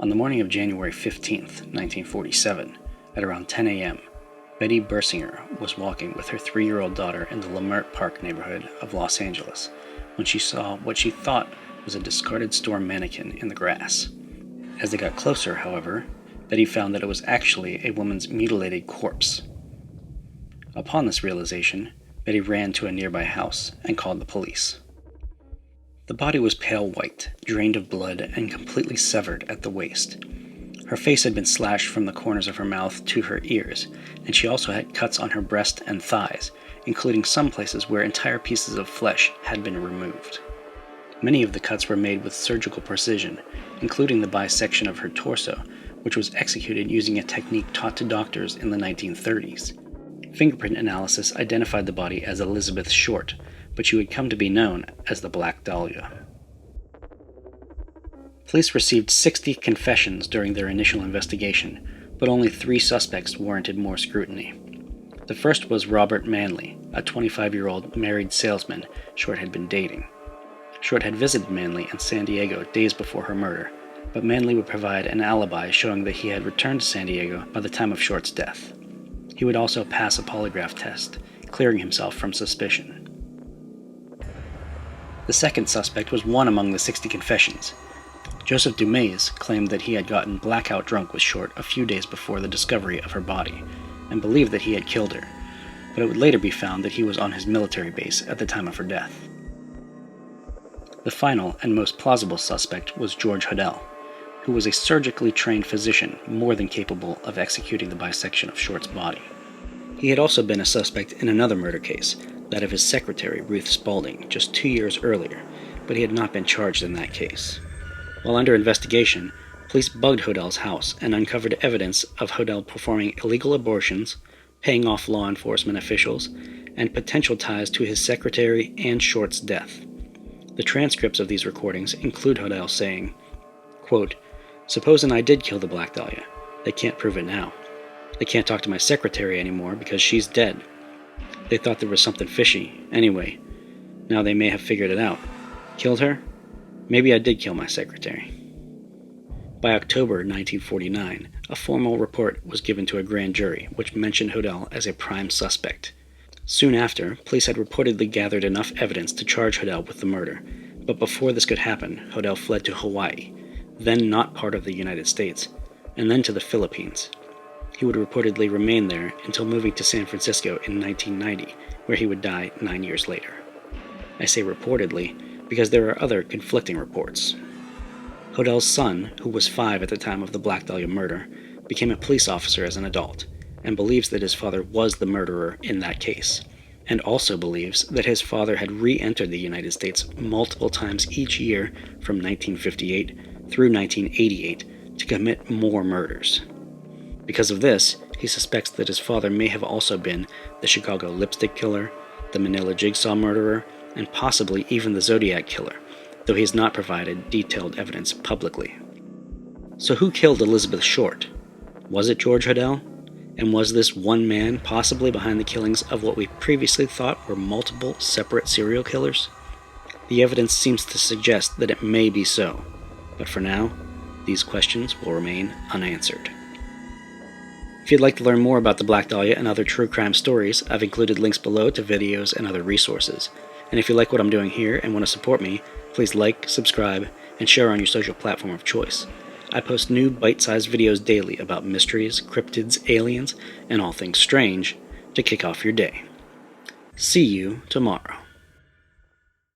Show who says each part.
Speaker 1: On the morning of January 15th, 1947, at around 10 a.m., Betty Bersinger was walking with her 3-year-old daughter in the Leimert Park neighborhood of Los Angeles when she saw what she thought was a discarded store mannequin in the grass. As they got closer, however, Betty found that it was actually a woman's mutilated corpse. Upon this realization, Betty ran to a nearby house and called the police. The body was pale white, drained of blood, and completely severed at the waist. Her face had been slashed from the corners of her mouth to her ears, and she also had cuts on her breast and thighs, including some places where entire pieces of flesh had been removed. Many of the cuts were made with surgical precision, including the bisection of her torso, which was executed using a technique taught to doctors in the 1930s. Fingerprint analysis identified the body as Elizabeth Short, but she would come to be known as the Black Dahlia. Police received 60 confessions during their initial investigation, but only 3 suspects warranted more scrutiny. The first was Robert Manley, a 25-year-old married salesman Short had been dating. Short had visited Manley in San Diego days before her murder, but Manley would provide an alibi showing that he had returned to San Diego by the time of Short's death. He would also pass a polygraph test, clearing himself from suspicion. The second suspect was one among the 60 confessions. Joseph Dumas claimed that he had gotten blackout drunk with Short a few days before the discovery of her body, and believed that he had killed her, but it would later be found that he was on his military base at the time of her death. The final and most plausible suspect was George Haddell, who was a surgically trained physician more than capable of executing the bisection of Short's body. He had also been a suspect in another murder case, that of his secretary, Ruth Spaulding, just 2 years earlier, but he had not been charged in that case. While under investigation, police bugged Haddell's house and uncovered evidence of Haddell performing illegal abortions, paying off law enforcement officials, and potential ties to his secretary and Short's death. The transcripts of these recordings include Haddell saying, quote, "Supposing I did kill the Black Dahlia. They can't prove it now. They can't talk to my secretary anymore because she's dead. They thought there was something fishy. Anyway, now they may have figured it out. Killed her? Maybe I did kill my secretary." By October 1949, a formal report was given to a grand jury which mentioned Haddell as a prime suspect. Soon after, police had reportedly gathered enough evidence to charge Haddell with the murder, but before this could happen, Haddell fled to Hawaii, then not part of the United States, and then to the Philippines. He would reportedly remain there until moving to San Francisco in 1990, where he would die 9 years later. I say reportedly because there are other conflicting reports. Haddell's son, who was 5 at the time of the Black Dahlia murder, became a police officer as an adult, and believes that his father was the murderer in that case, and also believes that his father had re-entered the United States multiple times each year from 1958 through 1988 to commit more murders. Because of this, he suspects that his father may have also been the Chicago lipstick killer, the Manila jigsaw murderer, and possibly even the Zodiac killer, though he has not provided detailed evidence publicly. So who killed Elizabeth Short? Was it George Haddell? And was this one man possibly behind the killings of what we previously thought were multiple separate serial killers? The evidence seems to suggest that it may be so, but for now, these questions will remain unanswered. If you'd like to learn more about the Black Dahlia and other true crime stories, I've included links below to videos and other resources. And if you like what I'm doing here and want to support me, please like, subscribe, and share on your social platform of choice. I post new bite-sized videos daily about mysteries, cryptids, aliens, and all things strange to kick off your day. See you tomorrow.